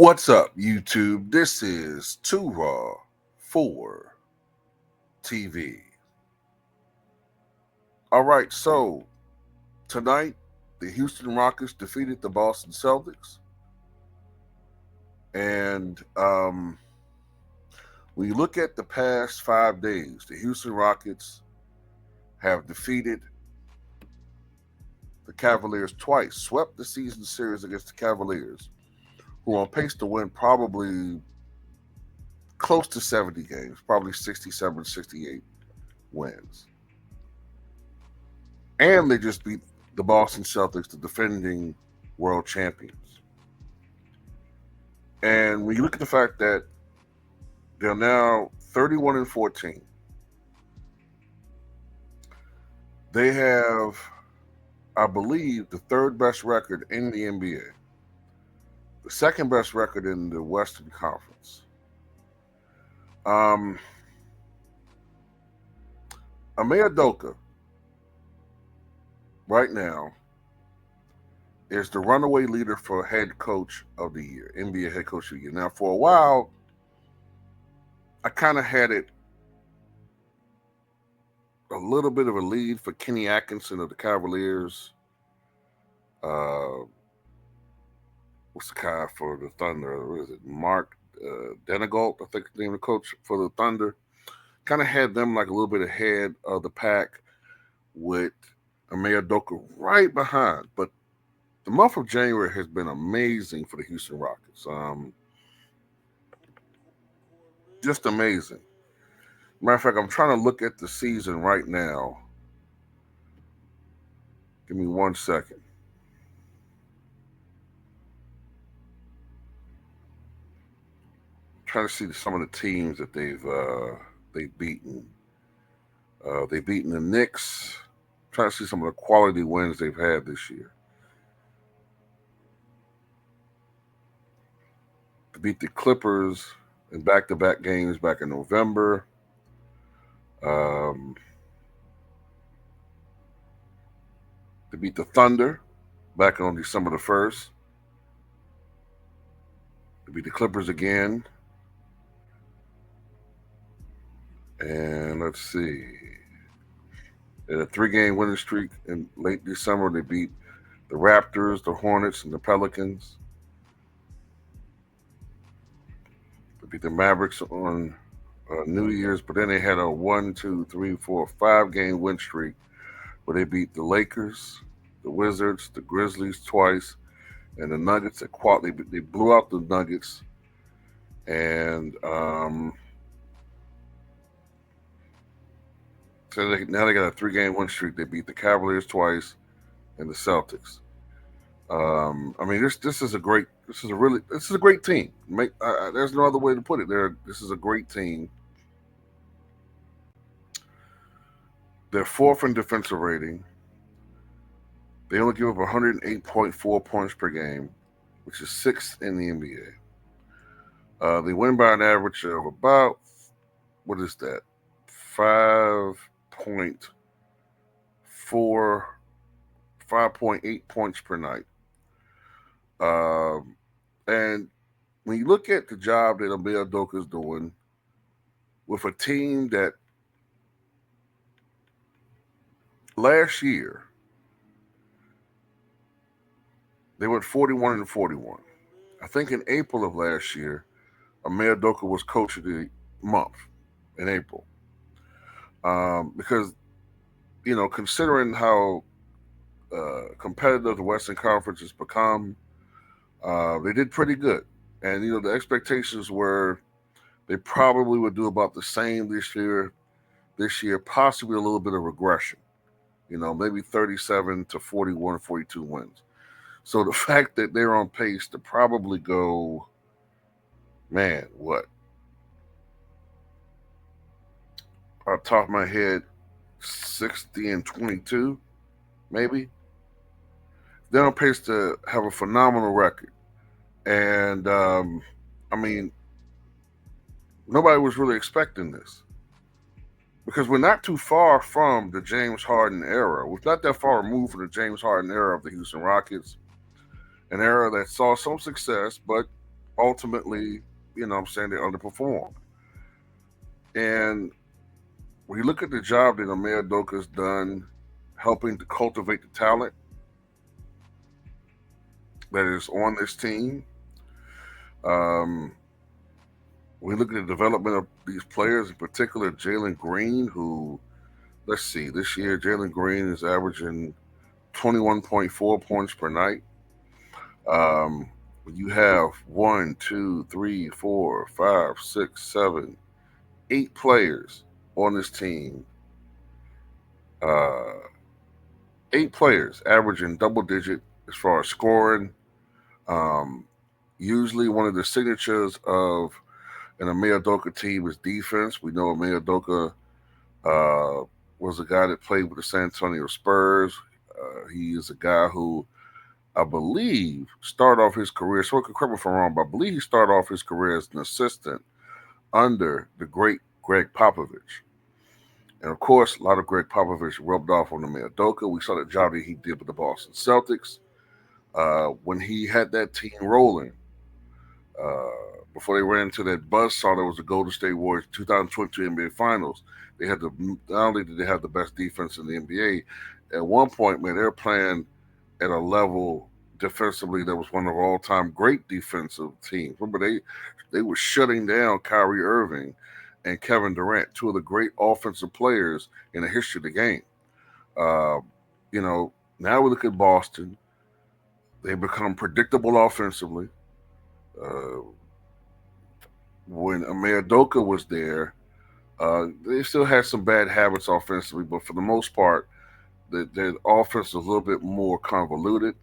What's up, YouTube? This is Too Raw for TV. All right, so tonight the Houston Rockets defeated the Boston Celtics, and when you look at the past 5 days, the Houston Rockets have defeated the Cavaliers twice, swept the season series against the Cavaliers, who are on pace to win probably close to 70 games, probably 67, 68 wins. And they just beat the Boston Celtics, the defending world champions. And when you look at the fact that they're now 31-14, they have, I believe, the third best record in the NBA, the second best record in the Western Conference. Ime Udoka right now is the runaway leader for head coach of the year, NBA head coach of the year. Now, for a while, I kind of had it a little bit of a lead for Kenny Atkinson of the Cavaliers. What's the guy for the Thunder? What is it? Mark Denegault, I think the name of the coach for the Thunder. Kind of had them like a little bit ahead of the pack with Ime Udoka right behind. But the month of January has been amazing for the Houston Rockets. Just amazing. Matter of fact, I'm trying to look at the season right now. Give me 1 second. Trying to see some of the teams that they've beaten. They've beaten the Knicks. Trying to see some of the quality wins they've had this year. They beat the Clippers in back-to-back games back in November. They beat the Thunder back on December the 1st. They beat the Clippers again. And let's see. They had a 3-game winning streak in late December. They beat the Raptors, the Hornets, and the Pelicans. They beat the Mavericks on New Year's, but then they had a 1, 2, 3, 4, 5-game win streak where they beat the Lakers, the Wizards, the Grizzlies twice, and the Nuggets. They blew out the Nuggets, and so now they got a 3-game win streak. They beat the Cavaliers twice and the Celtics. I mean, this is a great team. There's no other way to put it. This is a great team. They're fourth in defensive rating. They only give up 108.4 points per game, which is sixth in the NBA. They win by an average of about, what is that? 5.8 points per night. And when you look at the job that Ime Udoka is doing with a team that last year they went 41-41. I think in April of last year, Ime Udoka was coach of the month in April. Because, considering how competitive the Western Conference has become, they did pretty good. And, the expectations were they probably would do about the same this year, possibly a little bit of regression, maybe 37 to 41, 42 wins. So the fact that they're on pace to probably go, off the top of my head, 60-22, maybe. They're on pace to have a phenomenal record. And, nobody was really expecting this. Because we're not too far from the James Harden era. We're not that far removed from the James Harden era of the Houston Rockets. An era that saw some success, but ultimately, I'm saying they underperformed. And when you look at the job that Ime Udoka's done helping to cultivate the talent that is on this team, um, we look at the development of these players, in particular Jalen Green, who, let's see, this year Jalen Green is averaging 21.4 points per night. Um, you have one, two, three, four, five, six, seven, 8 players on this team. Uh, 8 players averaging double digit as far as scoring. Um, Usually, one of the signatures of an Ime Udoka team is defense. We know Ime Udoka uh, was a guy that played with the San Antonio Spurs. He is a guy who I believe started off his career. So correct me if I'm wrong, but I believe he started off his career as an assistant under the great Greg Popovich. And of course, a lot of Greg Popovich rubbed off on Ime Udoka. We saw the job that he did with the Boston Celtics when he had that team rolling. Before they ran into that buzzsaw that was the Golden State Warriors 2022 NBA Finals, they had not only did they have the best defense in the NBA, at one point, man, they were playing at a level defensively that was one of all-time great defensive teams. Remember, they were shutting down Kyrie Irving and Kevin Durant, two of the great offensive players in the history of the game. Uh, Now we look at Boston. They become predictable offensively. Uh, when Ime Udoka was there, they still had some bad habits offensively, but for the most part, their offense was a little bit more convoluted,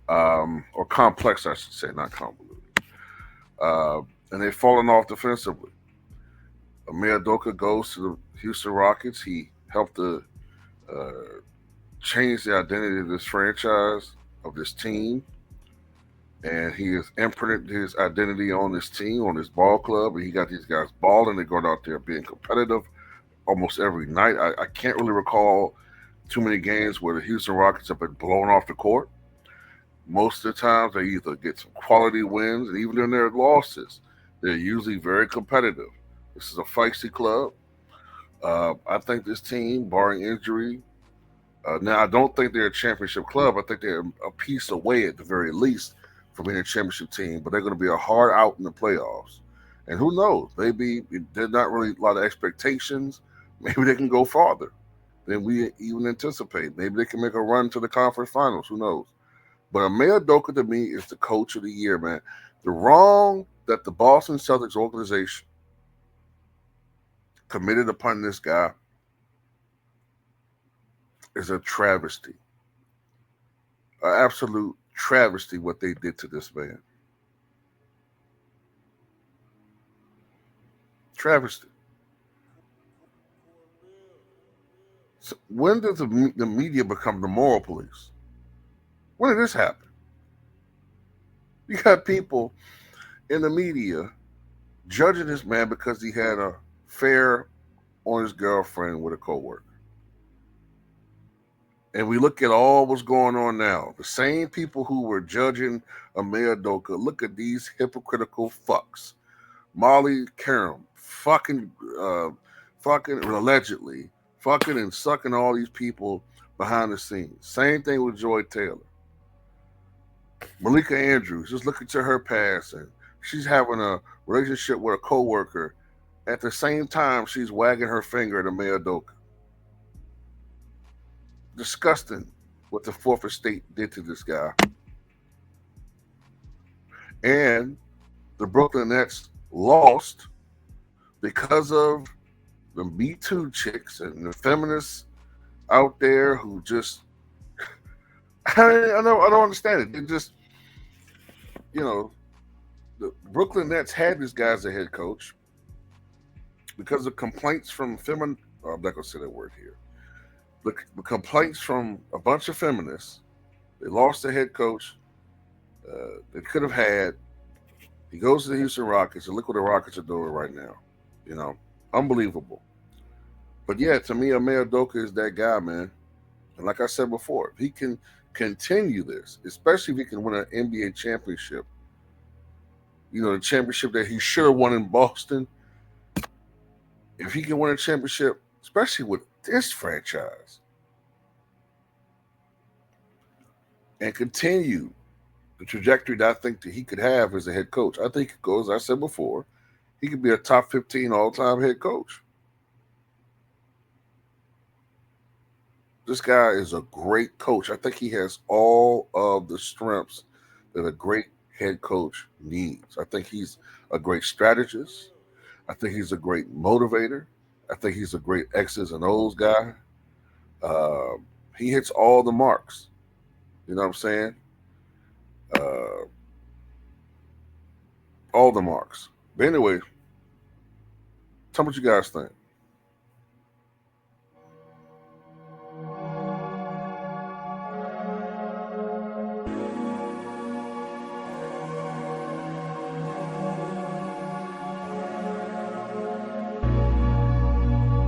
or complex, I should say, not convoluted. And they've fallen off defensively. Ime Udoka goes to the Houston Rockets. He helped to uh, change the identity of this franchise, of this team, and he has imprinted his identity on this team, on this ball club, and he got these guys balling. They're going out there being competitive almost every night. I can't really recall too many games where the Houston Rockets have been blown off the court. Most of the times, they either get some quality wins, and even in their losses, they're usually very competitive. This is a feisty club. I think this team, barring injury, now I don't think they're a championship club. I think they're a piece away at the very least from being a championship team, but they're going to be a hard out in the playoffs. And who knows? Maybe there's not really a lot of expectations. Maybe they can go farther than we even anticipate. Maybe they can make a run to the conference finals. Who knows? But Ime Udoka to me is the coach of the year, man. The wrong that the Boston Celtics organization committed upon this guy is a travesty, an absolute travesty what they did to this man. Travesty. So when does the media become the moral police? When did this happen? You got people in the media judging this man because he had a affair on his girlfriend with a coworker. And we look at all what's going on now. The same people who were judging Ime Udoka, look at these hypocritical fucks. Molly Karam, uh, fucking allegedly, fucking and sucking all these people behind the scenes. Same thing with Joy Taylor. Malika Andrews, just look into her past, and she's having a relationship with a coworker. At the same time, she's wagging her finger at Ime Udoka. Disgusting what the Fourth Estate did to this guy. And the Brooklyn Nets lost because of the Me Too chicks and the feminists out there who just I don't understand it. They just you know the Brooklyn Nets had this guy as a head coach because of complaints from feminine. Oh, I'm not gonna say that word here. The complaints from a bunch of feminists. They lost the head coach. They could have had. He goes to the Houston Rockets, and look what the Rockets are doing right now. You know, unbelievable. But yeah, to me, Ime Udoka is that guy, man. And like I said before, if he can continue this, especially if he can win an NBA championship, The championship that he should have won in Boston. If he can win a championship, especially with this franchise, and continue the trajectory that I think that he could have as a head coach, I think he could go, as I said before, he could be a top 15 all-time head coach. This guy is a great coach. I think he has all of the strengths that a great head coach needs. I think he's a great strategist. I think he's a great motivator. I think he's a great X's and O's guy. Um, he hits all the marks. You know what I'm saying? Uh, all the marks. But anyway, tell me what you guys think.